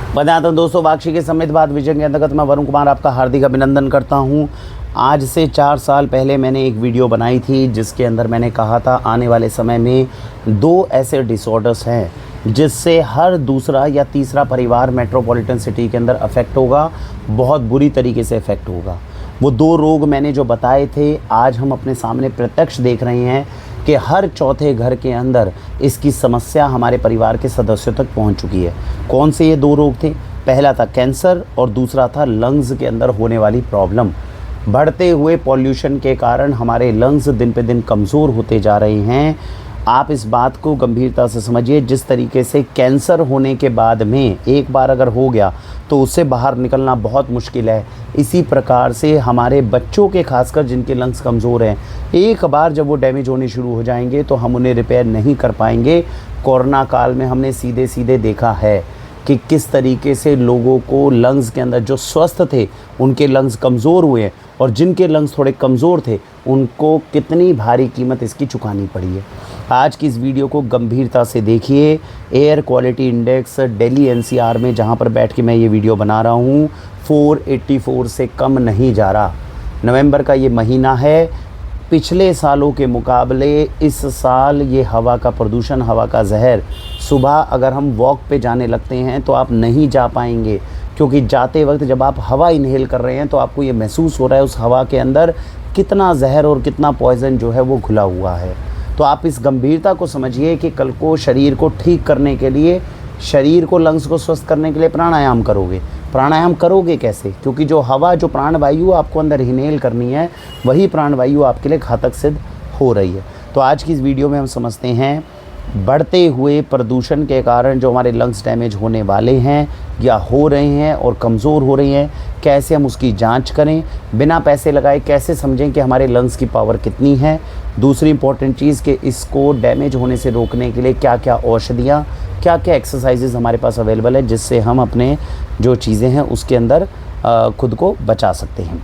बताया तो दोस्तों, वाक्षी के समृद्ध बात विजन के अंतर्गत मैं वरुण कुमार आपका हार्दिक अभिनंदन करता हूं। आज से 4 साल पहले मैंने एक वीडियो बनाई थी जिसके अंदर मैंने कहा था आने वाले समय में 2 ऐसे डिसऑर्डर्स हैं जिससे हर दूसरा या तीसरा परिवार मेट्रोपॉलिटन सिटी के अंदर अफेक्ट होगा, बहुत बुरी तरीके से अफेक्ट होगा। वो 2 रोग मैंने जो बताए थे आज हम अपने सामने प्रत्यक्ष देख रहे हैं कि हर चौथे घर के अंदर इसकी समस्या हमारे परिवार के सदस्यों तक पहुंच चुकी है। कौन से ये 2 रोग थे? पहला था कैंसर और दूसरा था लंग्स के अंदर होने वाली प्रॉब्लम। बढ़ते हुए पॉल्यूशन के कारण हमारे लंग्स दिन पे दिन कमज़ोर होते जा रहे हैं। आप इस बात को गंभीरता से समझिए। जिस तरीके से कैंसर होने के बाद में एक बार अगर हो गया तो उससे बाहर निकलना बहुत मुश्किल है, इसी प्रकार से हमारे बच्चों के खासकर जिनके लंग्स कमज़ोर हैं, एक बार जब वो डैमेज होने शुरू हो जाएंगे तो हम उन्हें रिपेयर नहीं कर पाएंगे। कोरोना काल में हमने सीधे सीधे देखा है कि किस तरीके से लोगों को लंग्स के अंदर जो स्वस्थ थे उनके लंग्स कमज़ोर हुए और जिनके लंग्स थोड़े कमज़ोर थे उनको कितनी भारी कीमत इसकी चुकानी पड़ी है। आज की इस वीडियो को गंभीरता से देखिए। Air quality index Delhi NCR में जहां पर बैठ के मैं ये वीडियो बना रहा हूं 484 से कम नहीं जा रहा। नवंबर का ये महीना है, पिछले सालों के मुकाबले इस साल ये हवा का प्रदूषण, हवा का जहर, सुबह अगर हम वॉक पे जाने लगते हैं तो आप नहीं जा पाएंगे, क्योंकि जाते वक्त जब आप हवा इनहेल कर रहे हैं तो आपको ये महसूस हो रहा है उस हवा के अंदर कितना जहर और कितना पॉइज़न जो है वो घुला हुआ है। तो आप इस गंभीरता को समझिए कि कल को शरीर को ठीक करने के लिए, शरीर को, लंग्स को स्वस्थ करने के लिए प्राणायाम करोगे। प्राणायाम करोगे कैसे? क्योंकि जो हवा, जो प्राणवायु आपको अंदर इनहेल करनी है, वही प्राणवायु आपके लिए घातक सिद्ध हो रही है। तो आज की इस वीडियो में हम समझते हैं बढ़ते हुए प्रदूषण के कारण जो हमारे लंग्स डैमेज होने वाले हैं या हो रहे हैं और कमज़ोर हो रही हैं, कैसे हम उसकी जांच करें, बिना पैसे लगाए कैसे समझें कि हमारे लंग्स की पावर कितनी है। दूसरी इंपॉर्टेंट चीज़ कि इसको डैमेज होने से रोकने के लिए क्या क्या औषधियाँ, क्या क्या एक्सरसाइजेज़ हमारे पास अवेलेबल है जिससे हम अपने जो चीज़ें हैं उसके अंदर खुद को बचा सकते हैं।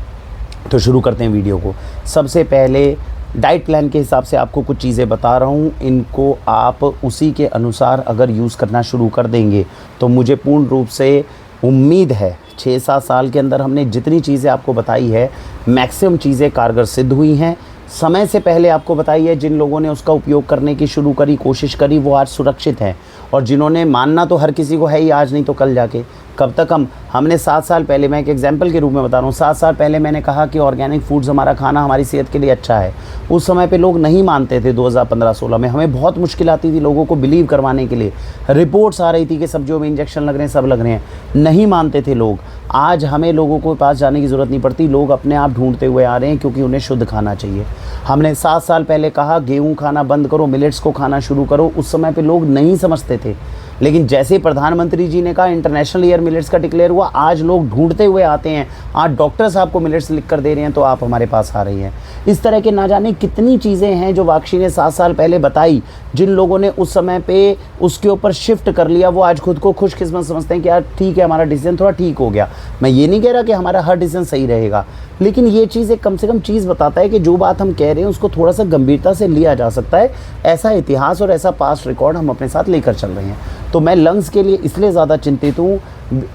तो शुरू करते हैं वीडियो को। सबसे पहले डाइट प्लान के हिसाब से आपको कुछ चीज़ें बता रहा हूँ, इनको आप उसी के अनुसार अगर यूज़ करना शुरू कर देंगे तो मुझे पूर्ण रूप से उम्मीद है 6-7 साल के अंदर हमने जितनी चीज़ें आपको बताई है मैक्सिमम चीज़ें कारगर सिद्ध हुई हैं। समय से पहले आपको बताई है, जिन लोगों ने उसका उपयोग करने की शुरू करी, कोशिश करी, वो आज सुरक्षित हैं। और जिन्होंने मानना तो हर किसी को है ही, आज नहीं तो कल जाके। कब तक हमने 7 साल पहले, मैं एक एग्जांपल के रूप में बता रहा हूँ, 7 साल पहले मैंने कहा कि ऑर्गेनिक फूड्स हमारा खाना हमारी सेहत के लिए अच्छा है। उस समय पे लोग नहीं मानते थे। 2015-16 में हमें बहुत मुश्किल आती थी लोगों को बिलीव करवाने के लिए। रिपोर्ट्स आ रही थी कि सब्जियों में इंजेक्शन लग रहे हैं, सब लग रहे हैं, नहीं मानते थे लोग। आज हमें लोगों को पास जाने की ज़रूरत नहीं पड़ती, लोग अपने आप ढूंढते हुए आ रहे हैं क्योंकि उन्हें शुद्ध खाना चाहिए। हमने 7 साल पहले कहा गेहूँ खाना बंद करो, मिलेट्स को खाना शुरू करो। उस समय पे लोग नहीं समझते थे, लेकिन जैसे प्रधानमंत्री जी ने कहा इंटरनेशनल ईयर मिलेट्स का डिक्लेयर हुआ, आज लोग ढूंढते हुए आते हैं। आज डॉक्टर साहब को मिलेट्स लिख कर दे रहे हैं तो आप हमारे पास आ रही हैं। इस तरह के ना जाने कितनी चीज़ें हैं जो वाक्षी ने 7 साल पहले बताई। जिन लोगों ने उस समय पे उसके ऊपर शिफ्ट कर लिया वो आज खुद को खुशकिस्मत समझते हैं कि यार ठीक है, हमारा डिसीजन थोड़ा ठीक हो गया। मैं ये नहीं कह रहा कि हमारा हर डिसीजन सही रहेगा, लेकिन ये चीज़ एक कम से कम चीज़ बताता है कि जो बात हम कह रहे हैं उसको थोड़ा सा गंभीरता से लिया जा सकता है। ऐसा इतिहास और ऐसा पास्ट रिकॉर्ड हम अपने साथ लेकर चल रहे हैं। तो मैं लंग्स के लिए इसलिए ज़्यादा चिंतित हूँ।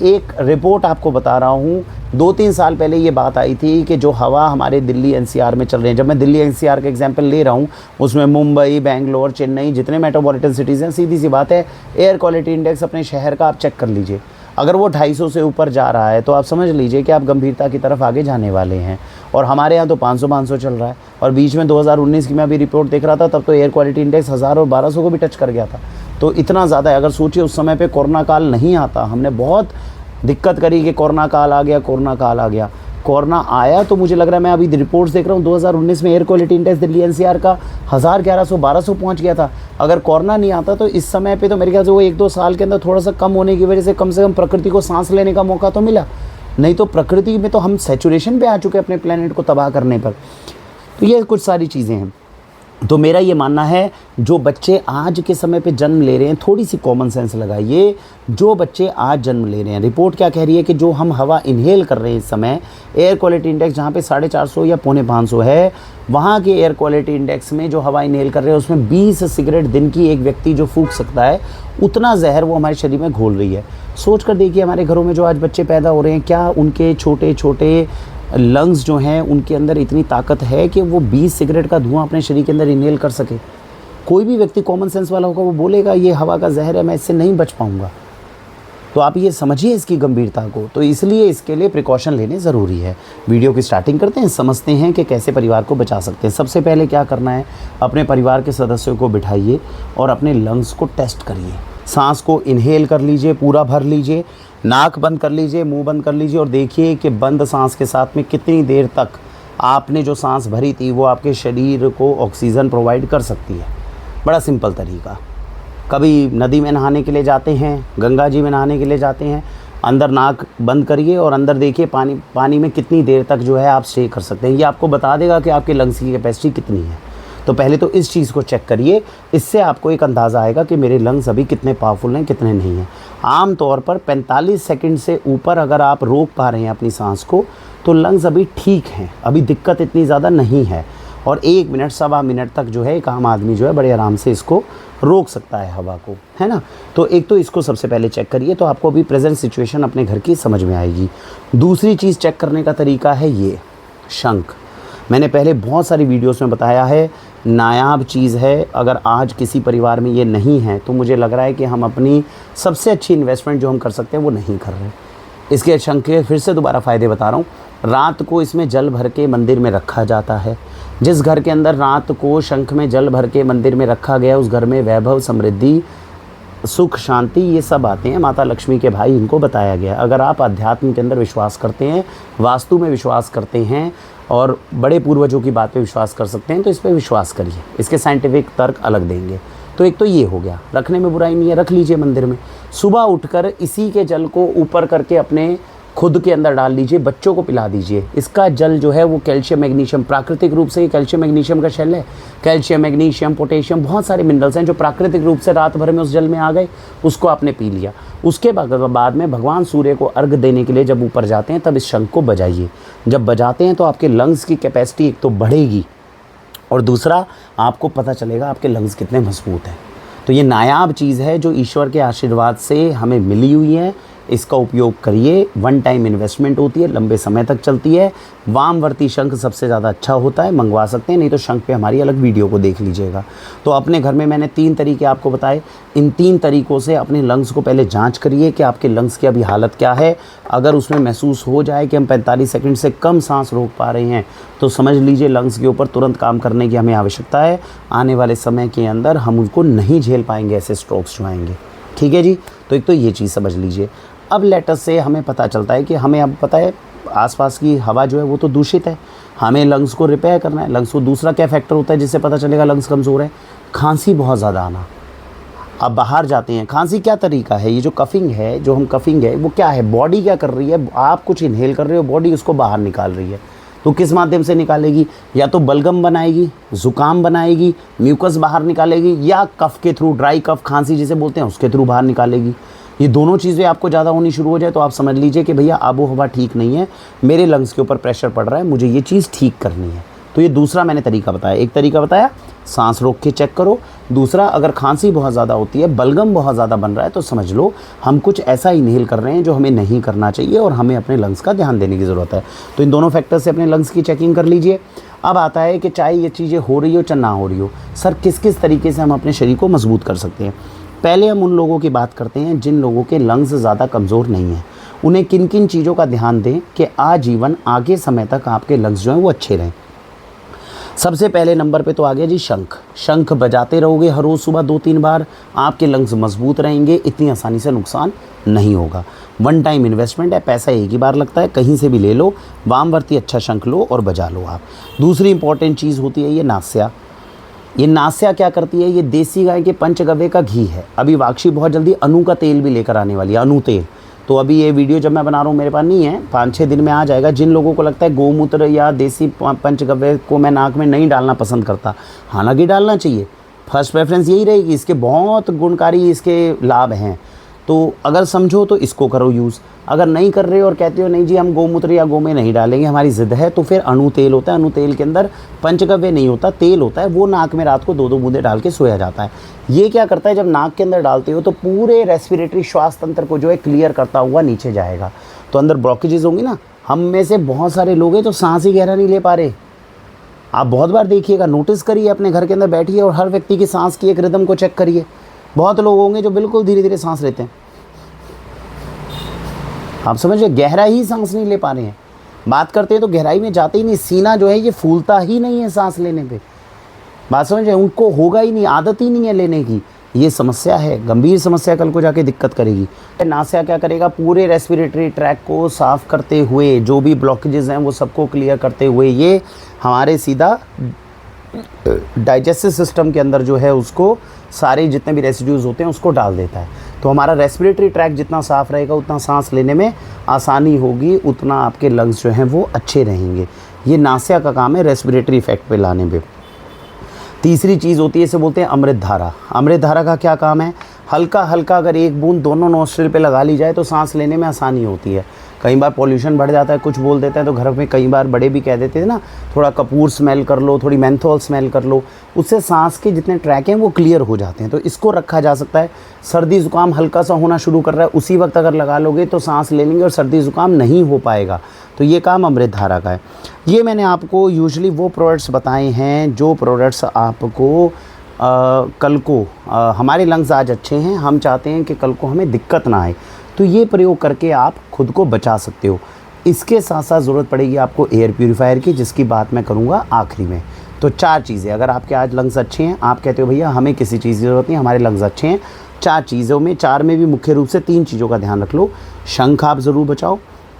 एक रिपोर्ट आपको बता रहा हूँ, 2-3 साल पहले ये बात आई थी कि जो हवा हमारे दिल्ली एनसीआर में चल रही है, जब मैं दिल्ली एनसीआर का एग्जांपल ले रहा हूँ उसमें मुंबई, बेंगलोर, चेन्नई, जितने मेट्रोपॉलिटन सिटीज़ हैं, सीधी सी बात है एयर क्वालिटी इंडेक्स अपने शहर का आप चेक कर लीजिए। अगर वो 250 से ऊपर जा रहा है तो आप समझ लीजिए कि आप गंभीरता की तरफ आगे जाने वाले हैं। और हमारे यहाँ तो 500 चल रहा है। और बीच में 2019 की मैं अभी रिपोर्ट देख रहा था, तब तो एयर क्वालिटी इंडेक्स 1000 और 1200 को भी टच कर गया था। तो इतना ज़्यादा है। अगर सोचिए उस समय पे कोरोना काल नहीं आता, हमने बहुत दिक्कत करी कि कोरोना काल आ गया, कोरोना काल आ गया। कोरोना आया तो मुझे लग रहा है, मैं अभी रिपोर्ट्स देख रहा हूँ 2019 में air quality index Delhi NCR का 1000, 1100, 1200 पहुँच गया था। अगर कोरोना नहीं आता तो इस समय पे तो मेरे ख्याल से वो 1-2 साल के अंदर थोड़ा सा कम होने की वजह से कम प्रकृति को सांस लेने का मौका तो मिला, नहीं तो प्रकृति में तो हम सैचुरेशन पे आ चुके हैं अपने प्लेनेट को तबाह करने पर। तो ये कुछ सारी चीज़ें हैं। तो मेरा ये मानना है, जो बच्चे आज के समय पे जन्म ले रहे हैं, थोड़ी सी कॉमन सेंस लगाइए। जो बच्चे आज जन्म ले रहे हैं, रिपोर्ट क्या कह रही है कि जो हम हवा इनहेल कर रहे हैं इस समय, एयर क्वालिटी इंडेक्स जहाँ पे 450 या 450 है, वहाँ के एयर क्वालिटी इंडेक्स में जो हवा इनहेल कर रहे हैं उसमें 20 सिगरेट दिन की एक व्यक्ति जो फूंक सकता है, उतना जहर वो हमारे शरीर में घोल रही है। सोच कर देखिए, हमारे घरों में जो आज बच्चे पैदा हो रहे हैं, क्या उनके छोटे छोटे लंग्स जो हैं उनके अंदर इतनी ताकत है कि वो 20 सिगरेट का धुआं अपने शरीर के अंदर इनहेल कर सके? कोई भी व्यक्ति कॉमन सेंस वाला होगा वो बोलेगा ये हवा का जहर है, मैं इससे नहीं बच पाऊंगा। तो आप ये समझिए इसकी गंभीरता को। तो इसलिए इसके लिए प्रिकॉशन लेने ज़रूरी है। वीडियो की स्टार्टिंग करते हैं, समझते हैं कि कैसे परिवार को बचा सकते हैं। सबसे पहले क्या करना है, अपने परिवार के सदस्यों को बिठाइए और अपने लंग्स को टेस्ट करिए। सांस को इनहेल कर लीजिए, पूरा भर लीजिए, नाक बंद कर लीजिए, मुंह बंद कर लीजिए और देखिए कि बंद सांस के साथ में कितनी देर तक आपने जो सांस भरी थी वो आपके शरीर को ऑक्सीजन प्रोवाइड कर सकती है। बड़ा सिंपल तरीका। कभी नदी में नहाने के लिए जाते हैं, गंगा जी में नहाने के लिए जाते हैं, अंदर नाक बंद करिए और अंदर देखिए पानी में कितनी देर तक जो है आप स्टे कर सकते हैं। ये आपको बता देगा कि आपके लंग्स की कैपेसिटी कितनी है। तो पहले तो इस चीज़ को चेक करिए, इससे आपको एक अंदाज़ा आएगा कि मेरे लंग्स अभी कितने पावरफुल हैं, कितने नहीं हैं। आम तौर पर 45 सेकंड से ऊपर अगर आप रोक पा रहे हैं अपनी सांस को, तो लंग्स अभी ठीक हैं, अभी दिक्कत इतनी ज़्यादा नहीं है। और 1 मिनट, सवा मिनट तक जो है एक आम आदमी जो है बड़े आराम से इसको रोक सकता है हवा को, है ना। तो एक तो इसको सबसे पहले चेक करिए, तो आपको अभी प्रेजेंट सिचुएशन अपने घर की समझ में आएगी। दूसरी चीज़ चेक करने का तरीका है ये शंख। मैंने पहले बहुत सारी वीडियोस में बताया है, नायाब चीज़ है। अगर आज किसी परिवार में ये नहीं है तो मुझे लग रहा है कि हम अपनी सबसे अच्छी इन्वेस्टमेंट जो हम कर सकते हैं वो नहीं कर रहे। इसके शंख के फिर से दोबारा फ़ायदे बता रहा हूँ। रात को इसमें जल भर के मंदिर में रखा जाता है। जिस घर के अंदर रात को शंख में जल भर के मंदिर में रखा गया, उस घर में वैभव, समृद्धि, सुख, शांति, ये सब आते हैं। माता लक्ष्मी के भाई इनको बताया गया। अगर आप अध्यात्म के अंदर विश्वास करते हैं, वास्तु में विश्वास करते हैं और बड़े पूर्वजों की बात पे विश्वास कर सकते हैं, तो इस पर विश्वास करिए। इसके साइंटिफिक तर्क अलग देंगे। तो एक तो ये हो गया, रखने में बुराई नहीं है, रख लीजिए मंदिर में। सुबह उठकर इसी के जल को ऊपर करके अपने खुद के अंदर डाल लीजिए, बच्चों को पिला दीजिए। इसका जल जो है वो कैल्शियम, मैग्नीशियम, प्राकृतिक रूप से ये कैल्शियम मैग्नीशियम का शेल है। कैल्शियम, मैग्नीशियम, पोटेशियम, बहुत सारे मिनरल्स हैं जो प्राकृतिक रूप से रात भर में उस जल में आ गए, उसको आपने पी लिया। उसके बाद में भगवान सूर्य को अर्घ देने के लिए जब ऊपर जाते हैं तब इस शंख को बजाइए। जब बजाते हैं तो आपके लंग्स की कैपेसिटी एक तो बढ़ेगी और दूसरा आपको पता चलेगा आपके लंग्स कितने मजबूत हैं। तो ये नायाब चीज़ है जो ईश्वर के आशीर्वाद से हमें मिली हुई है। इसका उपयोग करिए। वन टाइम इन्वेस्टमेंट होती है, लंबे समय तक चलती है। वामवर्ती शंख सबसे ज़्यादा अच्छा होता है, मंगवा सकते हैं, नहीं तो शंख पे हमारी अलग वीडियो को देख लीजिएगा। तो अपने घर में मैंने 3 तरीके आपको बताए। इन 3 तरीक़ों से अपने लंग्स को पहले जांच करिए कि आपके लंग्स की अभी हालत क्या है। अगर उसमें महसूस हो जाए कि हम 45 सेकंड से कम सांस रोक पा रहे हैं तो समझ लीजिए लंग्स के ऊपर तुरंत काम करने की हमें आवश्यकता है। आने वाले समय के अंदर हम उनको नहीं झेल पाएंगे, ऐसे स्ट्रोक्स जो आएंगे। ठीक है जी। तो एक तो ये चीज़ समझ लीजिए। अब लेटर से हमें पता चलता है कि हमें अब पता है आसपास की हवा जो है वो तो दूषित है, हमें लंग्स को रिपेयर करना है। लंग्स को दूसरा क्या फैक्टर होता है जिससे पता चलेगा लंग्स कमज़ोर है? खांसी बहुत ज़्यादा आना। अब बाहर जाते हैं, खांसी क्या तरीका है? ये जो कफिंग है, जो हम कफिंग है वो क्या है? बॉडी क्या कर रही है? आप कुछ इनहेल कर रहे हो, बॉडी उसको बाहर निकाल रही है। तो किस माध्यम से निकालेगी? या तो बलगम बनाएगी, ज़ुकाम बनाएगी, म्यूकस बाहर निकालेगी, या कफ के थ्रू, ड्राई कफ, खांसी जिसे बोलते हैं, उसके थ्रू बाहर निकालेगी। ये दोनों चीज़ें आपको ज़्यादा होनी शुरू हो जाए तो आप समझ लीजिए कि भैया आबो हवा ठीक नहीं है, मेरे लंग्स के ऊपर प्रेशर पड़ रहा है, मुझे ये चीज़ ठीक करनी है। तो ये दूसरा मैंने तरीका बताया। एक तरीका बताया सांस रोक के चेक करो। दूसरा, अगर खांसी बहुत ज़्यादा होती है, बलगम बहुत ज़्यादा बन रहा है, तो समझ लो हम कुछ ऐसा इनहेल कर रहे हैं जो हमें नहीं करना चाहिए और हमें अपने लंग्स का ध्यान देने की ज़रूरत है। तो इन दोनों फैक्टर से अपने लंग्स की चेकिंग कर लीजिए। अब आता है कि चाहे ये चीज़ें हो रही हो चाहे ना हो रही हो, सर किस किस तरीके से हम अपने शरीर को मजबूत कर सकते हैं। पहले हम उन लोगों की बात करते हैं जिन लोगों के लंग्स ज़्यादा कमज़ोर नहीं हैं। उन्हें किन किन चीज़ों का ध्यान दें कि आजीवन आगे समय तक आपके लंग्स जो हैं वो अच्छे रहें। सबसे पहले नंबर पे तो आ गया जी शंख। शंख बजाते रहोगे हर रोज़ सुबह 2-3 बार, आपके लंग्स मजबूत रहेंगे, इतनी आसानी से नुकसान नहीं होगा। वन टाइम इन्वेस्टमेंट है, पैसा एक ही बार लगता है, कहीं से भी ले लो, वामवर्ती अच्छा शंख लो और बजा लो आप। दूसरी इंपॉर्टेंट चीज़ होती है ये नास्या। ये नास्या क्या करती है? ये देसी गाय के पंचगव्य का घी है। अभी वाक्षी बहुत जल्दी अनु का तेल भी लेकर आने वाली है, अनु तेल। तो अभी ये वीडियो जब मैं बना रहा हूँ मेरे पास नहीं है, 5-6 दिन में आ जाएगा। जिन लोगों को लगता है गोमूत्र या देसी पंचगव्य को मैं नाक में नहीं डालना पसंद करता, हालांकि डालना चाहिए, फर्स्ट प्रेफरेंस यही रहेगी, इसके बहुत गुणकारी इसके लाभ हैं। तो अगर समझो तो इसको करो यूज़। अगर नहीं कर रहे हो और कहते हो नहीं जी हम गोमूत्र या गोमें नहीं डालेंगे, हमारी ज़िद है, तो फिर अणु तेल होता है। अणु तेल के अंदर पंचगव्य नहीं होता, तेल होता है, वो नाक में रात को 2-2 बूंदे डाल के सोया जाता है। ये क्या करता है, जब नाक के अंदर डालते हो तो पूरे रेस्पिरेटरी श्वास तंत्र को जो है क्लियर करता हुआ नीचे जाएगा। तो अंदर ब्लॉकेजेस होंगी ना, हम में से बहुत सारे लोग हैं तो सांस ही गहरा नहीं ले पा रहे। आप बहुत बार देखिएगा, नोटिस करिए, अपने घर के अंदर बैठिए और हर व्यक्ति की सांस की एक रिदम को चेक करिए। बहुत लोग होंगे जो बिल्कुल धीरे धीरे सांस लेते हैं, आप समझिए गहरा ही सांस नहीं ले पा रहे हैं। बात करते हैं तो गहराई में जाते ही नहीं, सीना जो है ये फूलता ही नहीं है सांस लेने पे। बात समझिए, उनको होगा ही नहीं, आदत ही नहीं है लेने की। ये समस्या है, गंभीर समस्या, कल को जाके दिक्कत करेगी। नासा क्या करेगा, पूरे रेस्पिरेटरी ट्रैक को साफ़ करते हुए, जो भी ब्लॉकेजेस हैं वो सबको क्लियर करते हुए ये हमारे सीधा डाइजेस्टिव सिस्टम के अंदर जो है उसको सारे जितने भी रेसिड्यूज़ होते हैं उसको डाल देता है। तो हमारा रेस्पिरेटरी ट्रैक जितना साफ़ रहेगा उतना सांस लेने में आसानी होगी, उतना आपके लंग्स जो हैं वो अच्छे रहेंगे। ये नासा का काम है रेस्पिरेटरी इफेक्ट पे लाने पे। तीसरी चीज़ होती है, इसे बोलते हैं अमृत धारा। अमृत धारा का क्या काम है, हल्का हल्का अगर एक बूंद दोनों नोस्ट्रिल पे लगा ली जाए तो सांस लेने में आसानी होती है। कई बार पॉल्यूशन बढ़ जाता है, कुछ बोल देते हैं तो घर में कई बार बड़े भी कह देते हैं ना, थोड़ा कपूर स्मेल कर लो, थोड़ी मेंथोल स्मेल कर लो, उससे सांस के जितने ट्रैक हैं वो क्लियर हो जाते हैं। तो इसको रखा जा सकता है। सर्दी ज़ुकाम हल्का सा होना शुरू कर रहा है, उसी वक्त अगर लगा लोगे तो सांस ले लेंगे और सर्दी ज़ुकाम नहीं हो पाएगा। तो ये काम अमृत धारा का है। ये मैंने आपको यूजुअली वो प्रोडक्ट्स बताए हैं जो प्रोडक्ट्स आपको कल को हमारे लंग्स आज अच्छे हैं, हम चाहते हैं कि कल को हमें दिक्कत ना आए, तो ये प्रयोग करके आप खुद को बचा सकते हो। इसके साथ साथ ज़रूरत पड़ेगी आपको एयर प्यूरीफायर की, जिसकी बात मैं करूँगा आखिरी में। तो 4 चीज़ें, अगर आपके आज लंग्स अच्छे हैं, आप कहते हो भैया हमें किसी चीज़ की ज़रूरत नहीं, हमारे लंग्स अच्छे हैं, 4 चीज़ों में, 4 में भी मुख्य रूप से 3 चीज़ों का ध्यान रख लो। शंख आप ज़रूर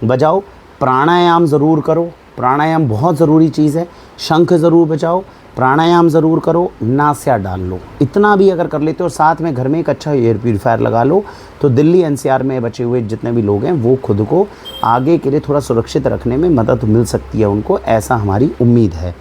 बजाओ, प्राणायाम ज़रूर करो, प्राणायाम बहुत ज़रूरी चीज़ है। शंख ज़रूर बजाओ, प्राणायाम ज़रूर करो, नासा डाल लो। इतना भी अगर कर लेते हो, साथ में घर में एक अच्छा एयर प्यूरीफायर लगा लो, तो दिल्ली एनसीआर में बचे हुए जितने भी लोग हैं वो खुद को आगे के लिए थोड़ा सुरक्षित रखने में मदद मिल सकती है उनको, ऐसा हमारी उम्मीद है।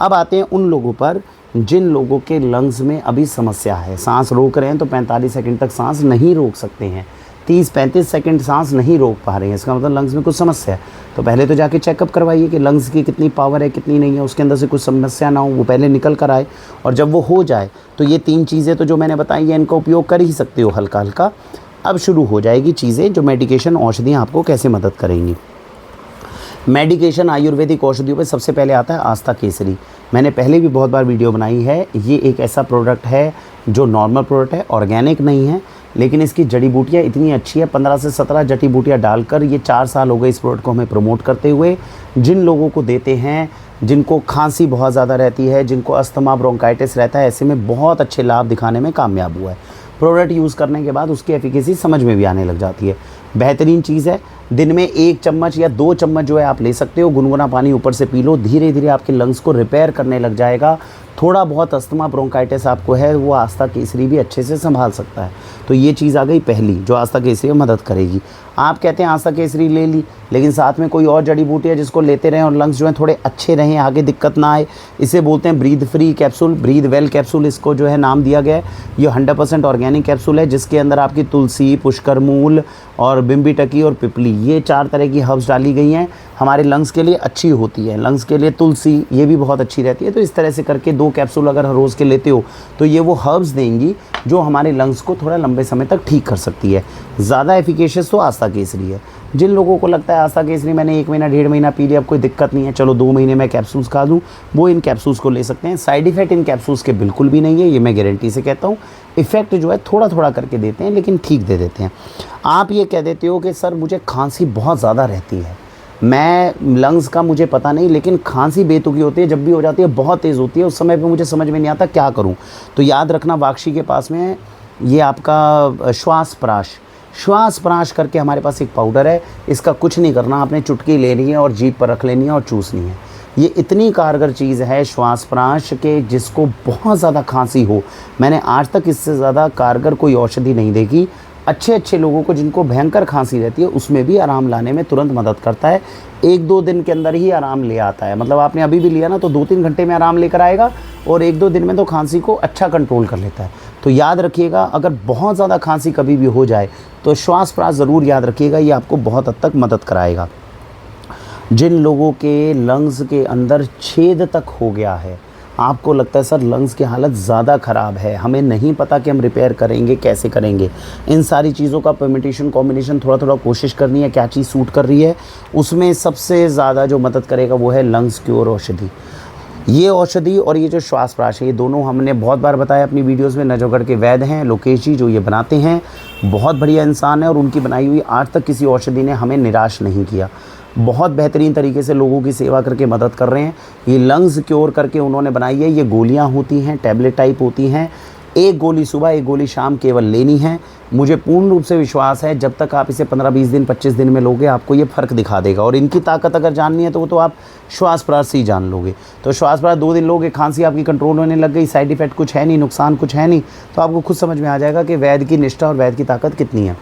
अब आते हैं उन लोगों पर जिन लोगों के लंग्स में अभी समस्या है। सांस रोक रहे हैं तो 45 सेकंड तक सांस नहीं रोक सकते हैं, 30-35 सेकंड सांस नहीं रोक पा रहे हैं, इसका मतलब लंग्स में कुछ समस्या है। तो पहले तो जाके चेकअप करवाइए कि लंग्स की कितनी पावर है, कितनी नहीं है, उसके अंदर से कुछ समस्या ना हो, वो पहले निकल कर आए। और जब वो हो जाए तो ये 3 चीज़ें तो जो मैंने बताई है इनका उपयोग कर ही सकते हो हल्का हल्का। अब शुरू हो जाएगी चीज़ें, जो मेडिकेशन औषधियाँ आपको कैसे मदद करेंगी। मेडिकेशन आयुर्वेदिक औषधियों पे सबसे पहले आता है आस्था केसरी। मैंने पहले भी बहुत बार वीडियो बनाई है। ये एक ऐसा प्रोडक्ट है जो नॉर्मल प्रोडक्ट है, ऑर्गेनिक नहीं है, लेकिन इसकी जड़ी बूटियाँ इतनी अच्छी है। 15 से 17 जड़ी बूटियाँ डालकर ये 4 साल हो गए इस प्रोडक्ट को हमें प्रमोट करते हुए। जिन लोगों को देते हैं, जिनको खांसी बहुत ज़्यादा रहती है, जिनको अस्थमा ब्रोंकाइटिस रहता है, ऐसे में बहुत अच्छे लाभ दिखाने में कामयाब हुआ है। प्रोडक्ट यूज़ करने के बाद उसकी एफिकेसी समझ में भी आने लग जाती है। बेहतरीन चीज़ है। दिन में 1 चम्मच या 2 चम्मच जो है आप ले सकते हो, गुनगुना पानी ऊपर से पी लो, धीरे धीरे आपके लंग्स को रिपेयर करने लग जाएगा। थोड़ा बहुत अस्थमा ब्रोंकाइटिस आपको है, वो आस्था केसरी भी अच्छे से संभाल सकता है। तो ये चीज़ आ गई पहली, जो आस्था केसरी में मदद करेगी। आप कहते हैं आस्था केसरी ले ली, लेकिन साथ में कोई और जड़ी बूटी है जिसको लेते रहें और लंग्स जो हैं थोड़े अच्छे रहें, आगे दिक्कत ना आए। इसे बोलते हैं breathe free capsule, breathe well capsule इसको जो है नाम दिया गया है। ये 100% ऑर्गेनिक कैप्सूल है, जिसके अंदर आपकी तुलसी, पुष्कर मूल और बिम्बीटकी और पिपली, ये 4 तरह की हर्ब्स डाली गई हैं। हमारे लंग्स के लिए अच्छी होती है। लंग्स के लिए तुलसी ये भी बहुत अच्छी रहती है। तो इस तरह से करके 2 कैप्सूल अगर हर रोज़ के लेते हो तो ये वो हर्ब्स देंगी जो हमारे लंग्स को थोड़ा लंबे समय तक ठीक कर सकती है। ज़्यादा एफिकेशियस तो आस्था केसरी है। जिन लोगों को लगता है आस्था केसरी मैंने 1 महीना 1.5 महीना पी लिया, अब कोई दिक्कत नहीं है, चलो 2 महीने में कैप्सूल्स खा दूँ, वो इन कैप्सूल्स को ले सकते हैं। साइड इफ़ेक्ट इन कैप्सूल्स के बिल्कुल भी नहीं है, ये मैं गारंटी से कहता हूँ। इफ़ेक्ट जो है थोड़ा थोड़ा करके देते हैं, लेकिन ठीक दे देते हैं। आप ये कह देते हो कि सर मुझे खांसी बहुत ज़्यादा रहती है, मैं लंग्स का मुझे पता नहीं, लेकिन खांसी बेतुकी होती है, जब भी हो जाती है बहुत तेज़ होती है, उस समय पे मुझे समझ में नहीं आता क्या करूं। तो याद रखना, वाक्षी के पास में ये आपका श्वास प्राश करके हमारे पास एक पाउडर है। इसका कुछ नहीं करना, आपने चुटकी लेनी है और जीभ पर रख लेनी है और चूसनी है। ये इतनी कारगर चीज़ है श्वास प्राश के, जिसको बहुत ज़्यादा खांसी हो, मैंने आज तक इससे ज़्यादा कारगर कोई औषधि नहीं देखी। अच्छे अच्छे लोगों को जिनको भयंकर खांसी रहती है उसमें भी आराम लाने में तुरंत मदद करता है। 1-2 दिन के अंदर ही आराम ले आता है। मतलब आपने अभी भी लिया ना तो 2-3 घंटे में आराम लेकर आएगा और 1-2 दिन में तो खांसी को अच्छा कंट्रोल कर लेता है। तो याद रखिएगा, अगर बहुत ज़्यादा खांसी कभी भी हो जाए तो श्वास प्राश ज़रूर याद रखिएगा, ये आपको बहुत हद तक मदद कराएगा। जिन लोगों के लंग्स के अंदर छेद तक हो गया है, आपको लगता है सर लंग्स की हालत ज़्यादा ख़राब है, हमें नहीं पता कि हम रिपेयर करेंगे कैसे करेंगे, इन सारी चीज़ों का परम्यूटेशन कॉम्बिनेशन थोड़ा थोड़ा कोशिश करनी है, क्या चीज़ सूट कर रही है। उसमें सबसे ज़्यादा जो मदद करेगा वो है लंग्स क्योर औषधि। ये औषधि और ये जो श्वास प्राश है, ये दोनों हमने बहुत बार बताया अपनी वीडियोस में। नजफगढ़ के वैद्य हैं लोकेश जी, जो ये बनाते हैं, बहुत बढ़िया इंसान है और उनकी बनाई हुई आज तक किसी औषधि ने हमें निराश नहीं किया। बहुत बेहतरीन तरीके से लोगों की सेवा करके मदद कर रहे हैं। ये लंग्स क्योर करके उन्होंने बनाई है। ये गोलियां होती हैं, टैबलेट टाइप होती हैं, 1 गोली सुबह 1 गोली शाम केवल लेनी है। मुझे पूर्ण रूप से विश्वास है जब तक आप इसे 15-20 दिन 25 दिन में लोगे आपको ये फ़र्क दिखा देगा। और इनकी ताकत अगर जाननी है तो वो तो आप श्वास प्राश से ही जान लोगे। तो श्वास प्राश 2 दिन लोगे, खांसी आपकी कंट्रोल होने लग गई, साइड इफ़ेक्ट कुछ है नहीं, नुकसान कुछ है नहीं, तो आपको खुद समझ में आ जाएगा कि वैद्य की निष्ठा और वैद्य की ताकत कितनी है।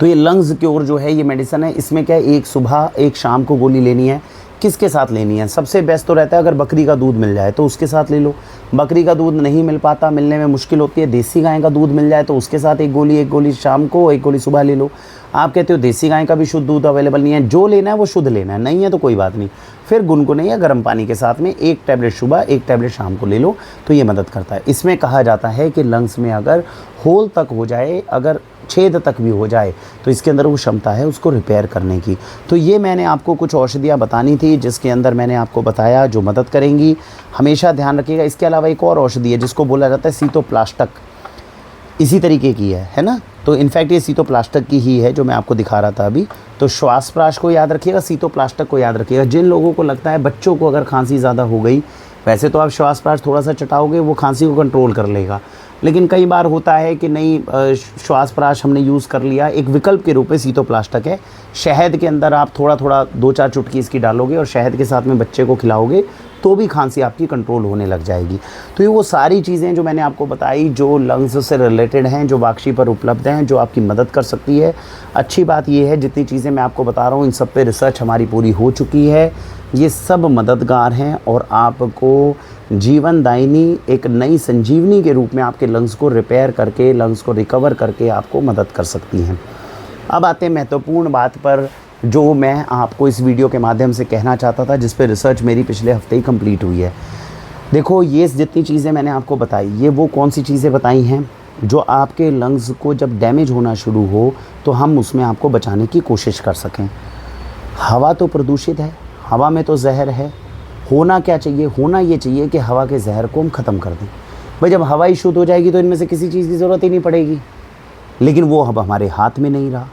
तो ये लंग्स क्योर जो है ये मेडिसिन है, इसमें क्या है, 1 सुबह 1 शाम को गोली लेनी है। किसके साथ लेनी है? सबसे बेस्ट तो रहता है अगर बकरी का दूध मिल जाए तो उसके साथ ले लो। बकरी का दूध नहीं मिल पाता, मिलने में मुश्किल होती है, देसी गाय का दूध मिल जाए तो उसके साथ 1 गोली शाम को 1 गोली सुबह ले लो। आप कहते हो देसी गाय का भी शुद्ध दूध अवेलेबल नहीं है, जो लेना है वो शुद्ध लेना है, नहीं है तो कोई बात नहीं, फिर गुनगुने या गर्म पानी के साथ में 1 टैबलेट सुबह 1 टैबलेट शाम को ले लो, तो ये मदद करता है। इसमें कहा जाता है कि लंग्स में अगर होल तक हो जाए, अगर छेद तक भी हो जाए, तो इसके अंदर वो क्षमता है उसको रिपेयर करने की। तो ये मैंने आपको कुछ औषधियाँ बतानी थी जिसके अंदर मैंने आपको बताया जो मदद करेंगी। हमेशा ध्यान रखिएगा। इसके अलावा एक और औषधि है जिसको बोला जाता है सीतोप्लास्टक, इसी तरीके की है ना। तो इनफैक्ट ये सीतोप्लास्टक की ही है जो मैं आपको दिखा रहा था अभी। तो श्वास प्राश को याद रखिएगा, सीतोप्लास्टक को याद रखिएगा। जिन लोगों को लगता है बच्चों को अगर खांसी ज़्यादा हो गई, वैसे तो आप श्वास प्राश थोड़ा सा चटाओगे वो खांसी को कंट्रोल कर लेगा, लेकिन कई बार होता है कि नहीं श्वास प्राश हमने यूज़ कर लिया, एक विकल्प के रूप में सीतोप्लास्टक है। शहद के अंदर आप थोड़ा थोड़ा 2-4 चुटकी इसकी डालोगे और शहद के साथ में बच्चे को खिलाओगे तो भी खांसी आपकी कंट्रोल होने लग जाएगी। तो ये वो सारी चीज़ें जो मैंने आपको बताई जो लंग्स से रिलेटेड हैं, जो बाक्शी पर उपलब्ध हैं, जो आपकी मदद कर सकती है। अच्छी बात ये है जितनी चीज़ें मैं आपको बता रहा हूँ इन सब पे रिसर्च हमारी पूरी हो चुकी है। ये सब मददगार हैं और आपको जीवनदायिनी एक नई संजीवनी के रूप में आपके लंग्स को रिपेयर करके, लंग्स को रिकवर करके आपको मदद कर सकती हैं। अब आते हैं महत्वपूर्ण बात पर जो मैं आपको इस वीडियो के माध्यम से कहना चाहता था, जिस पे रिसर्च मेरी पिछले हफ्ते ही कंप्लीट हुई है। देखो ये जितनी चीज़ें मैंने आपको बताई, ये वो कौन सी चीज़ें बताई हैं जो आपके लंग्स को जब डैमेज होना शुरू हो तो हम उसमें आपको बचाने की कोशिश कर सकें। हवा तो प्रदूषित है, हवा में तो जहर है। होना क्या चाहिए? होना ये चाहिए कि हवा के जहर को हम ख़त्म कर दें। भाई जब हवा ही शुद्ध हो जाएगी तो इनमें से किसी चीज़ की ज़रूरत ही नहीं पड़ेगी, लेकिन वो अब हमारे हाथ में नहीं रहा।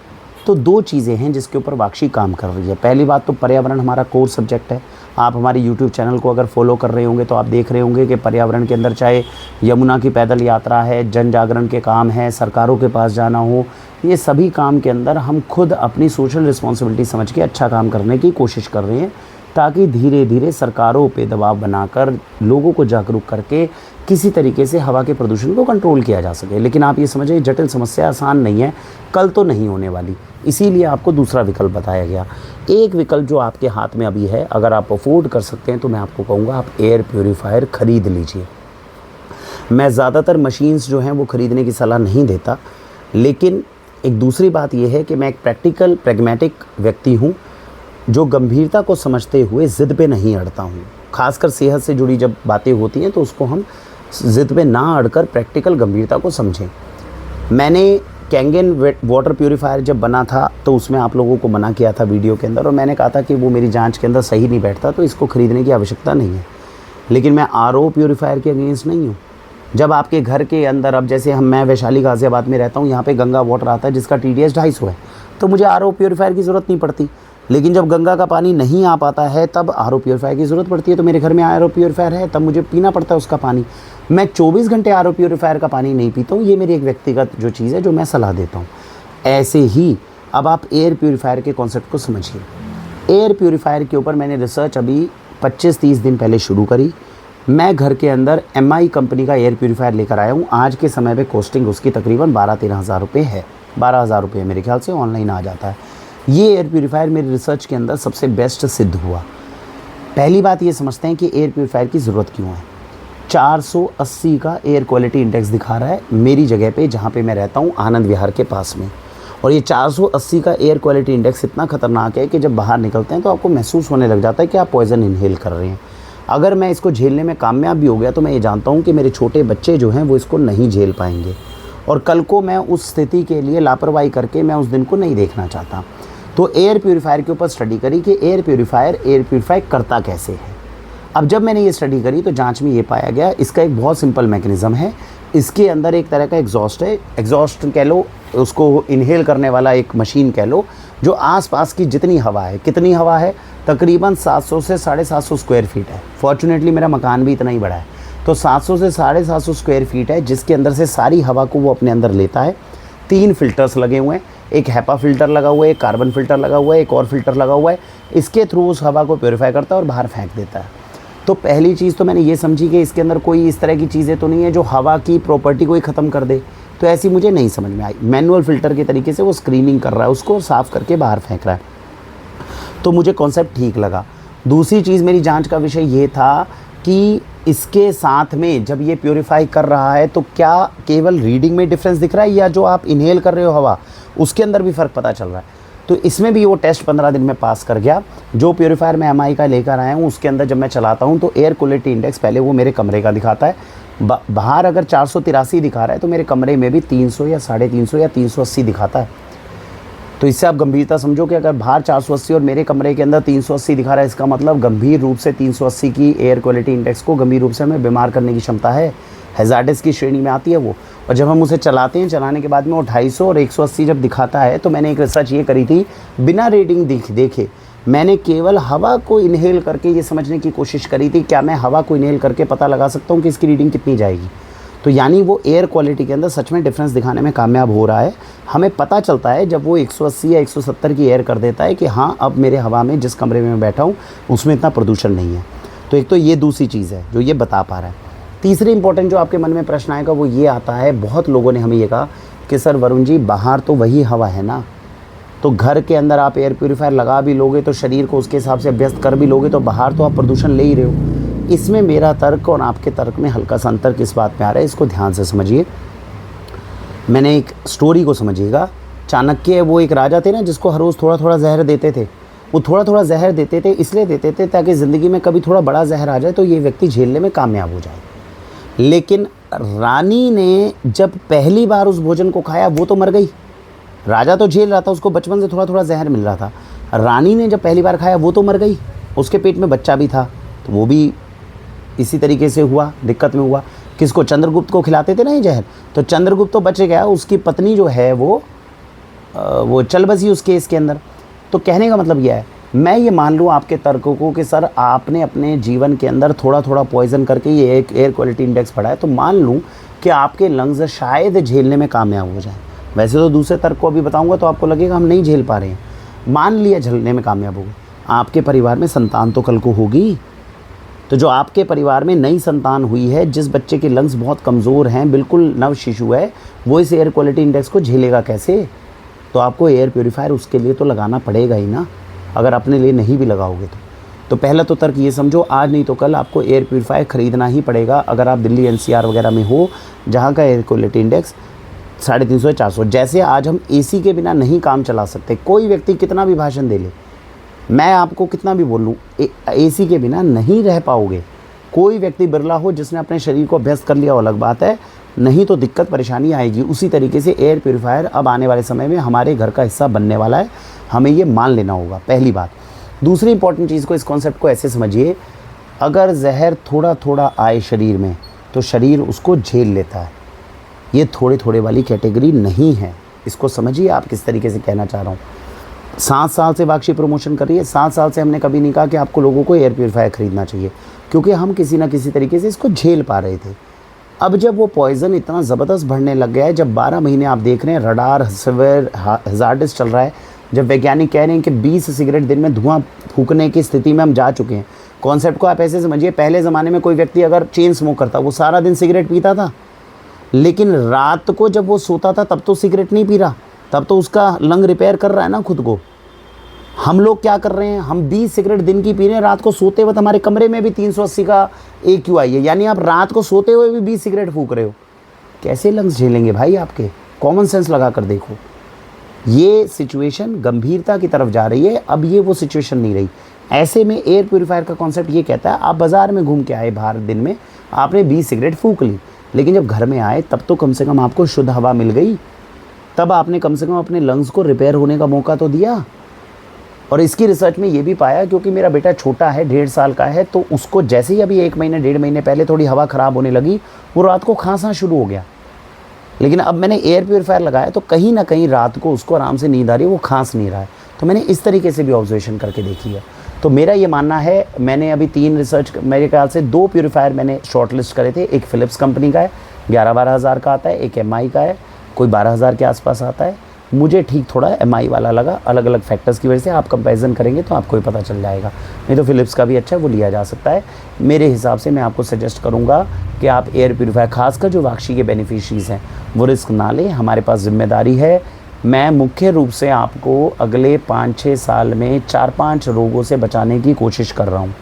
तो 2 चीज़ें हैं जिसके ऊपर बाक्शी काम कर रही है। पहली बात तो पर्यावरण हमारा कोर सब्जेक्ट है। आप हमारे YouTube चैनल को अगर फॉलो कर रहे होंगे तो आप देख रहे होंगे कि पर्यावरण के अंदर चाहे यमुना की पैदल यात्रा है, जन जागरण के काम है, सरकारों के पास जाना हो, ये सभी काम के अंदर हम खुद अपनी सोशल रिस्पॉन्सिबिलिटी समझ के अच्छा काम करने की कोशिश कर रहे हैं, ताकि धीरे धीरे सरकारों पे दबाव बनाकर लोगों को जागरूक करके किसी तरीके से हवा के प्रदूषण को कंट्रोल किया जा सके। लेकिन आप ये समझिए जटिल समस्या आसान नहीं है, कल तो नहीं होने वाली, इसीलिए आपको दूसरा विकल्प बताया गया। एक विकल्प जो आपके हाथ में अभी है, अगर आप अफोर्ड कर सकते हैं तो मैं आपको कहूँगा आप एयर प्योरीफायर ख़रीद लीजिए। मैं ज़्यादातर मशीन्स जो हैं वो ख़रीदने की सलाह नहीं देता, लेकिन एक दूसरी बात यह है कि मैं एक प्रैक्टिकल प्रैग्मेटिक व्यक्ति हूँ जो गंभीरता को समझते हुए ज़िद पे नहीं अड़ता हूँ। खासकर सेहत से जुड़ी जब बातें होती हैं तो उसको हम ज़िद पे ना अड़कर प्रैक्टिकल गंभीरता को समझें। मैंने कैंगन वाटर प्यूरीफायर जब बना था तो उसमें आप लोगों को मना किया था वीडियो के अंदर, और मैंने कहा था कि वो मेरी जांच के अंदर सही नहीं बैठता तो इसको ख़रीदने की आवश्यकता नहीं है। लेकिन मैं RO प्यूरीफायर के अगेंस्ट नहीं हूँ। जब आपके घर के अंदर, अब जैसे मैं वैशाली गाज़ियाबाद में रहता हूँ, यहाँ पे गंगा वाटर आता है जिसका TDS 250 है, तो मुझे RO प्यूरीफायर की ज़रूरत नहीं पड़ती। लेकिन जब गंगा का पानी नहीं आ पाता है तब RO प्यूरीफायर की ज़रूरत पड़ती है। तो मेरे घर में RO प्यूरीफायर है, तब मुझे पीना पड़ता है उसका पानी। मैं 24 घंटे RO प्यूरीफायर का पानी नहीं पीता हूँ, ये मेरी एक व्यक्तिगत जो चीज़ है जो मैं सलाह देता हूँ। ऐसे ही अब आप एयर प्यूरीफायर के कॉन्सेप्ट को समझिए। एयर प्यूरीफायर के ऊपर मैंने रिसर्च अभी 25-30 दिन पहले शुरू करी। मैं घर के अंदर MI कंपनी का एयर प्यूरीफायर लेकर आया हूँ। आज के समय पे कॉस्टिंग उसकी तकरीबन 12-13 हज़ार रुपये है। 12,000 रुपये मेरे ख्याल से ऑनलाइन आ जाता है। ये एयर प्योरीफायर मेरे रिसर्च के अंदर सबसे बेस्ट सिद्ध हुआ। पहली बात ये समझते हैं कि एयर प्योरीफायर की ज़रूरत क्यों है। 480 का एयर क्वालिटी इंडेक्स दिखा रहा है मेरी जगह पे, जहाँ पे मैं रहता हूँ, आनंद विहार के पास में। और ये 480 का एयर क्वालिटी इंडेक्स इतना ख़तरनाक है कि जब बाहर निकलते हैं तो आपको महसूस होने लग जाता है कि आप पॉइज़न इनहेल कर रहे हैं। अगर मैं इसको झेलने में कामयाब भी हो गया तो मैं ये जानता हूँ कि मेरे छोटे बच्चे जो हैं वो इसको नहीं झेल पाएंगे, और कल को मैं उस स्थिति के लिए लापरवाही करके मैं उस दिन को नहीं देखना चाहता। तो एयर प्योरीफायर के ऊपर स्टडी करी कि एयर प्योरीफाई करता कैसे है। अब जब मैंने ये स्टडी करी तो जांच में ये पाया गया, इसका एक बहुत सिंपल मैकेनिज़्म है। इसके अंदर एक तरह का एग्जॉस्ट है, एग्जॉस्ट कह लो, उसको इनहेल करने वाला एक मशीन कह लो, जो आसपास की जितनी हवा है, कितनी हवा है, तकरीबन 700 से 750 स्क्वायर फीट है। फॉर्चुनेटली मेरा मकान भी इतना ही बड़ा है, तो 700 से 750 स्क्वायर फीट है, जिसके अंदर से सारी हवा को वो अपने अंदर लेता है। 3 फिल्टर्स लगे हुए हैं, एक हैपा फिल्टर लगा हुआ है, एक कार्बन फिल्टर लगा हुआ है, एक और फिल्टर लगा हुआ है। इसके थ्रू उस हवा को प्योरीफाई करता है और बाहर फेंक देता है। तो पहली चीज़ तो मैंने ये समझी कि इसके अंदर कोई इस तरह की चीज़ें तो नहीं है जो हवा की प्रॉपर्टी को ही ख़त्म कर दे, तो ऐसी मुझे नहीं समझ में आई। मैनुअल फ़िल्टर के तरीके से वो स्क्रीनिंग कर रहा है, उसको साफ़ करके बाहर फेंक रहा है, तो मुझे कॉन्सेप्ट ठीक लगा। दूसरी चीज़ मेरी जांच का विषय ये था कि इसके साथ में जब ये प्योरीफाई कर रहा है तो क्या केवल रीडिंग में डिफरेंस दिख रहा है, या जो आप इनहेल कर रहे हो हवा उसके अंदर भी फ़र्क पता चल रहा है। तो इसमें भी वो टेस्ट 15 दिन में पास कर गया। जो प्योरीफायर मैं MI का लेकर आया हूँ उसके अंदर जब मैं चलाता हूँ तो एयर क्वालिटी इंडेक्स पहले वो मेरे कमरे का दिखाता है। बाहर अगर 483 दिखा रहा है तो मेरे कमरे में भी 300 या 350 या 380 दिखाता है। तो इससे आप गंभीरता समझो कि अगर बाहर 480 और मेरे कमरे के अंदर 380 दिखा रहा है, इसका मतलब गंभीर रूप से 380 की एयर क्वालिटी इंडेक्स को गंभीर रूप से हमें बीमार करने की क्षमता है, हैज़ार्डस की श्रेणी में आती है वो। और जब हम उसे चलाते हैं, चलाने के बाद में वो 250 और 180 जब दिखाता है, तो मैंने एक रिसर्च ये करी थी, बिना रेटिंग देखे मैंने केवल हवा को इनहेल करके ये समझने की कोशिश करी थी क्या मैं हवा को इनहेल करके पता लगा सकता हूँ कि इसकी रीडिंग कितनी जाएगी। तो यानी वो एयर क्वालिटी के अंदर सच में डिफरेंस दिखाने में कामयाब हो रहा है। हमें पता चलता है जब वो 180 या 170 की एयर कर देता है कि हाँ अब मेरे हवा में जिस कमरे में मैं बैठा हूँ उसमें इतना प्रदूषण नहीं है। तो एक तो ये दूसरी चीज़ है जो ये बता पा रहा है। तीसरी इंपॉर्टेंट जो आपके मन में प्रश्न आएगा वो ये आता है, बहुत लोगों ने हमें ये कहा कि सर वरुण जी बाहर तो वही हवा है ना, तो घर के अंदर आप एयर प्योरीफायर लगा भी लोगे तो शरीर को उसके हिसाब से अभ्यस्त कर भी लोगे तो बाहर तो आप प्रदूषण ले ही रहे हो। इसमें मेरा तर्क और आपके तर्क में हल्का सा अंतर किस बात में आ रहा है, इसको ध्यान से समझिए। मैंने एक स्टोरी को समझिएगा। चाणक्य वो एक राजा थे ना जिसको हर रोज़ थोड़ा थोड़ा जहर देते थे। वो थोड़ा थोड़ा जहर देते थे इसलिए देते थे ताकि ज़िंदगी में कभी थोड़ा बड़ा जहर आ जाए तो ये व्यक्ति झेलने में कामयाब हो जाए। लेकिन रानी ने जब पहली बार उस भोजन को खाया वो तो मर गई। राजा तो झेल रहा था, उसको बचपन से थोड़ा थोड़ा जहर मिल रहा था। रानी ने जब पहली बार खाया वो तो मर गई, उसके पेट में बच्चा भी था तो वो भी इसी तरीके से हुआ, दिक्कत में हुआ। किसको? चंद्रगुप्त को खिलाते थे ना ये जहर, तो चंद्रगुप्त तो बच गया, उसकी पत्नी जो है वो चल बसी उस केस के अंदर। तो कहने का मतलब यह है, मैं ये मान लूँ आपके तर्कों को कि सर आपने अपने जीवन के अंदर थोड़ा थोड़ा पॉइजन करके ये एक एयर क्वालिटी इंडेक्स पढ़ा है, तो मान लूँ कि आपके लंग्स शायद झेलने में कामयाब हो जाए। वैसे तो दूसरे तर्क को अभी बताऊँगा तो आपको लगेगा हम नहीं झेल पा रहे हैं। मान लिया झेलने में कामयाब हो गए, आपके परिवार में संतान तो कल को होगी। तो जो आपके परिवार में नई संतान हुई है, जिस बच्चे के लंग्स बहुत कमज़ोर हैं, बिल्कुल नव शिशु है, वो इस एयर क्वालिटी इंडेक्स को झेलेगा कैसे? तो आपको एयर प्योरीफायर उसके लिए तो लगाना पड़ेगा ही ना, अगर अपने लिए नहीं भी लगाओगे तो पहला तो तर्क ये समझो, आज नहीं तो कल आपको एयर प्योरीफायर ख़रीदना ही पड़ेगा अगर आप दिल्ली NCR वगैरह में हो, जहाँ का एयर क्वालिटी इंडेक्स 350 या 400। जैसे आज हम AC के बिना नहीं काम चला सकते, कोई व्यक्ति कितना भी भाषण दे ले, मैं आपको कितना भी बोल लूँ, AC के बिना नहीं रह पाओगे। कोई व्यक्ति बिरला हो जिसने अपने शरीर को अभ्यस्त कर लिया, वो अलग बात है, नहीं तो दिक्कत परेशानी आएगी। उसी तरीके से एयर प्योरीफायर अब आने वाले समय में हमारे घर का हिस्सा बनने वाला है, हमें ये मान लेना होगा, पहली बात। दूसरी इंपॉर्टेंट चीज़ को, इस कॉन्सेप्ट को ऐसे समझिए, अगर जहर थोड़ा थोड़ा आए शरीर में तो शरीर उसको झेल लेता है। ये थोड़े थोड़े वाली कैटेगरी नहीं है, इसको समझिए आप किस तरीके से कहना चाह रहा हूँ। 7 साल से वाक्षी प्रमोशन कर रही है, 7 साल से हमने कभी नहीं कहा कि आपको लोगों को एयर प्योरीफायर ख़रीदना चाहिए, क्योंकि हम किसी ना किसी तरीके से इसको झेल पा रहे थे। अब जब वो पॉइज़न इतना ज़बरदस्त बढ़ने लग गया है, जब 12 महीने आप देख रहे हैं रडार सीवियर हैज़ार्डस चल रहा है, जब वैज्ञानिक कह रहे हैं कि 20 सिगरेट दिन में धुआं फूकने की स्थिति में हम जा चुके हैं। कॉन्सेप्ट को आप ऐसे समझिए, पहले ज़माने में कोई व्यक्ति अगर चेन स्मोक करता, वो सारा दिन सिगरेट पीता था, लेकिन रात को जब वो सोता था तब तो सिगरेट नहीं पी रहा, तब तो उसका लंग रिपेयर कर रहा है ना खुद को। हम लोग क्या कर रहे हैं, हम 20 सिगरेट दिन की पी रहे हैं, रात को सोते वक्त हमारे कमरे में भी 380 का AQI है, यानी आप रात को सोते हुए भी 20 सिगरेट फूंक रहे हो। कैसे लंग्स झेलेंगे भाई आपके? कॉमन सेंस लगा कर देखो। ये सिचुएशन गंभीरता की तरफ जा रही है, अब ये वो सिचुएशन नहीं रही। ऐसे में एयर प्योरीफायर का कॉन्सेप्ट ये कहता है, आप बाज़ार में घूम के आए बाहर दिन में, आपने 20 सिगरेट फूंक ली, लेकिन जब घर में आए तब तो कम से कम आपको शुद्ध हवा मिल गई, तब आपने कम से कम अपने लंग्स को रिपेयर होने का मौका तो दिया। और इसकी रिसर्च में ये भी पाया, क्योंकि मेरा बेटा छोटा है, 1.5 साल का है, तो उसको जैसे ही अभी 1 महीने 1.5 महीने पहले थोड़ी हवा ख़राब होने लगी, वो रात को खांसना शुरू हो गया। लेकिन अब मैंने एयर प्योरीफायर लगाया तो कहीं ना कहीं रात को उसको आराम से नींद आ रही है, वो खांस नहीं रहा है। तो मैंने इस तरीके से भी ऑब्जर्वेशन करके देखी है। तो मेरा ये मानना है, मैंने अभी 3 रिसर्च, मेरे ख्याल से 2 प्योरीफायर मैंने शॉर्ट लिस्ट करे थे। एक फ़िलिप्स कंपनी का है, 11-12 हज़ार का आता है, एक MI का है, कोई 12 हज़ार के आसपास आता है। मुझे ठीक थोड़ा MI वाला लगा, अलग अलग फैक्टर्स की वजह से। आप कंपैरिजन करेंगे तो आपको ही पता चल जाएगा। नहीं तो फ़िलिप्स का भी अच्छा है, वो लिया जा सकता है। मेरे हिसाब से मैं आपको सजेस्ट करूँगा कि आप एयर प्योरीफायर, खासकर जो वाक्षी के बेनिफिशरीज़ हैं, वो रिस्क ना लें। हमारे पास जिम्मेदारी है। मैं मुख्य रूप से आपको अगले 5-6 साल में 4-5 रोगों से बचाने की कोशिश कर रहा हूँ।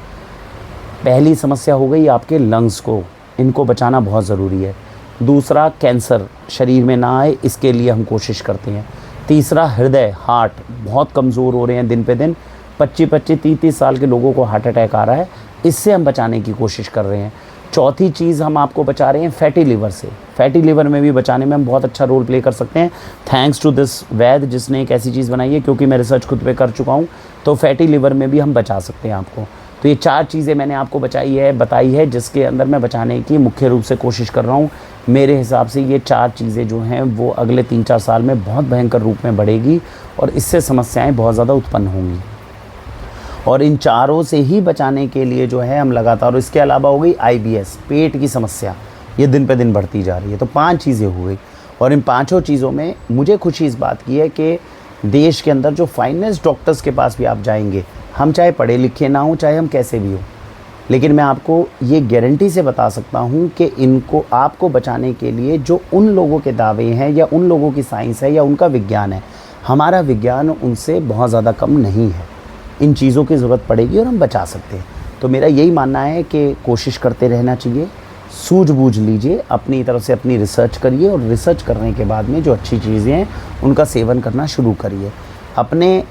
पहली समस्या हो गई आपके लंग्स को, इनको बचाना बहुत ज़रूरी है। दूसरा, कैंसर शरीर में ना आए, इसके लिए हम कोशिश करते हैं। तीसरा, हृदय, हार्ट बहुत कमज़ोर हो रहे हैं दिन पे दिन। 25-25, 30-30 साल के लोगों को हार्ट अटैक आ रहा है, इससे हम बचाने की कोशिश कर रहे हैं। चौथी चीज़ हम आपको बचा रहे हैं फैटी लिवर से। फैटी लिवर में भी बचाने में हम बहुत अच्छा रोल प्ले कर सकते हैं, थैंक्स टू दिस वैद, जिसने एक ऐसी चीज़ बनाई है, क्योंकि मैं रिसर्च खुद पे कर चुका हूँ। तो फैटी लिवर में भी हम बचा सकते हैं आपको। तो ये 4 चीज़ें मैंने आपको बताई है, जिसके अंदर मैं बचाने की मुख्य रूप से कोशिश कर रहा हूँ। मेरे हिसाब से ये 4 चीज़ें जो हैं वो अगले 3-4 साल में बहुत भयंकर रूप में बढ़ेगी और इससे समस्याएं बहुत ज़्यादा उत्पन्न होंगी। और इन चारों से ही बचाने के लिए जो है हम लगातार, और इसके अलावा हो गई IBS, पेट की समस्या, ये दिन पे दिन बढ़ती जा रही है। तो 5 चीज़ें हो गई। और इन 5 चीज़ों में मुझे खुशी इस बात की है कि देश के अंदर जो फाइनेंस डॉक्टर्स के पास भी आप जाएंगे, हम चाहे पढ़े लिखे ना हों, चाहे हम कैसे भी हों, लेकिन मैं आपको ये गारंटी से बता सकता हूँ कि इनको आपको बचाने के लिए जो उन लोगों के दावे हैं या उन लोगों की साइंस है या उनका विज्ञान है, हमारा विज्ञान उनसे बहुत ज़्यादा कम नहीं है। इन चीज़ों की ज़रूरत पड़ेगी और हम बचा सकते हैं। तो मेरा यही मानना है कि कोशिश करते रहना चाहिए, सूझबूझ लीजिए, अपनी तरफ से अपनी रिसर्च करिए और रिसर्च करने के बाद में जो अच्छी चीज़ें हैं उनका सेवन करना शुरू करिए। अपने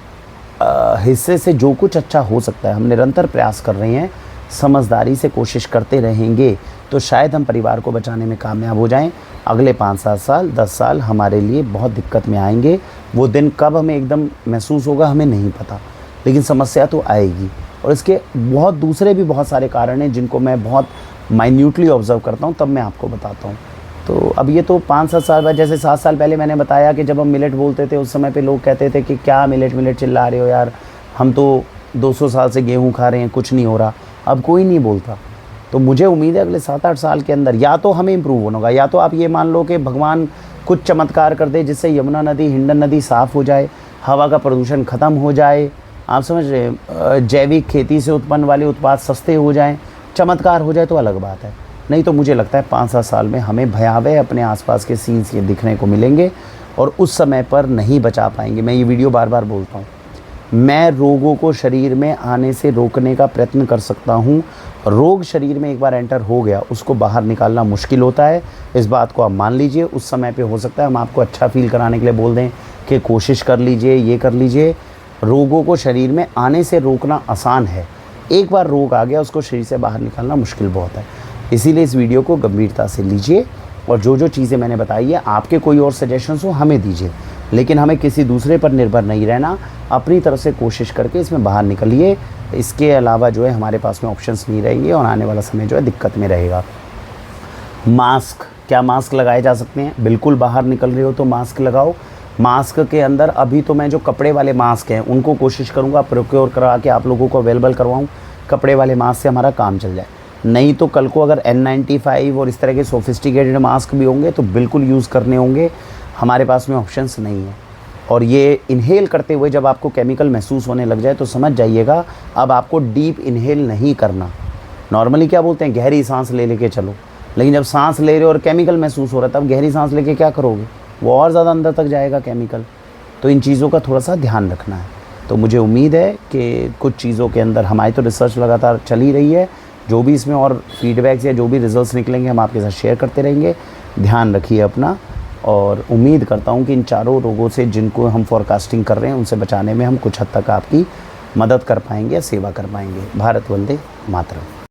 हिस्से से जो कुछ अच्छा हो सकता है हम निरंतर प्रयास कर रहे हैं, समझदारी से कोशिश करते रहेंगे तो शायद हम परिवार को बचाने में कामयाब हो जाएं। अगले 5-7 साल, 10 साल हमारे लिए बहुत दिक्कत में आएंगे। वो दिन कब हमें एकदम महसूस होगा हमें नहीं पता, लेकिन समस्या तो आएगी। और इसके बहुत दूसरे भी बहुत सारे कारण हैं जिनको मैं बहुत माइन्यूटली ऑब्ज़र्व करता हूँ, तब मैं आपको बताता हूँ। तो अब ये तो 5-7 साल बाद, जैसे 7 साल पहले मैंने बताया कि जब हम मिलेट बोलते थे उस समय पे लोग कहते थे कि क्या मिलेट चिल्ला रहे हो यार, हम तो 200 साल से गेहूँ खा रहे हैं, कुछ नहीं हो रहा। अब कोई नहीं बोलता। तो मुझे उम्मीद है अगले 7-8 साल के अंदर या तो हमें इम्प्रूव होना होगा, या तो आप ये मान लो कि भगवान कुछ चमत्कार कर दे जिससे यमुना नदी, हिंडन नदी साफ़ हो जाए, हवा का प्रदूषण ख़त्म हो जाए, आप समझ रहे, जैविक खेती से उत्पन्न वाले उत्पाद सस्ते हो जाएं, चमत्कार हो जाए तो अलग बात है। नहीं तो मुझे लगता है 5-7 साल में हमें भयावह अपने आसपास के सीन्स ये दिखने को मिलेंगे और उस समय पर नहीं बचा पाएंगे। मैं ये वीडियो बार बार बोलता हूँ, मैं रोगों को शरीर में आने से रोकने का प्रयत्न कर सकता हूँ। रोग शरीर में एक बार एंटर हो गया, उसको बाहर निकालना मुश्किल होता है, इस बात को आप मान लीजिए। उस समय पे हो सकता है हम आपको अच्छा फील कराने के लिए बोल दें कि कोशिश कर लीजिए, ये कर लीजिए। रोगों को शरीर में आने से रोकना आसान है, एक बार रोग आ गया उसको शरीर से बाहर निकालना मुश्किल बहुत है। इसीलिए इस वीडियो को गंभीरता से लीजिए और जो जो चीज़ें मैंने बताई है, आपके कोई और सजेशंस हो हमें दीजिए, लेकिन हमें किसी दूसरे पर निर्भर नहीं रहना, अपनी तरफ से कोशिश करके इसमें बाहर निकलिए। इसके अलावा जो है हमारे पास में ऑप्शंस नहीं रहेंगे और आने वाला समय जो है दिक्कत में रहेगा। मास्क, क्या मास्क लगाए जा सकते हैं? बिल्कुल, बाहर निकल रहे हो तो मास्क लगाओ। मास्क के अंदर अभी तो मैं जो कपड़े वाले मास्क हैं उनको कोशिश करूँगा प्रोक्योर करा के आप लोगों को अवेलेबल करवाऊँ। कपड़े वाले मास्क से हमारा काम चल जाए। नहीं तो कल को अगर N95 और इस तरह के सोफिस्टिकेटेड मास्क भी होंगे तो बिल्कुल यूज़ करने होंगे, हमारे पास में ऑप्शंस नहीं है। और ये इन्हेल करते हुए जब आपको केमिकल महसूस होने लग जाए तो समझ जाइएगा अब आपको डीप इन्हेल नहीं करना। नॉर्मली क्या बोलते हैं, गहरी सांस ले लेके चलो, लेकिन जब सांस ले रहे हो और केमिकल महसूस हो रहा है तब गहरी सांस लेके क्या करोगे, वो और ज़्यादा अंदर तक जाएगा केमिकल। तो इन चीज़ों का थोड़ा सा ध्यान रखना है। तो मुझे उम्मीद है कि कुछ चीज़ों के अंदर हमारी तो रिसर्च लगातार चल ही रही है, जो भी इसमें और फीडबैक्स या जो भी रिजल्ट्स निकलेंगे हम आपके साथ शेयर करते रहेंगे। ध्यान रखिए अपना, और उम्मीद करता हूँ कि इन चारों रोगों से जिनको हम फोरकास्टिंग कर रहे हैं उनसे बचाने में हम कुछ हद तक आपकी मदद कर पाएंगे या सेवा कर पाएंगे। भारत वंदे मातरम।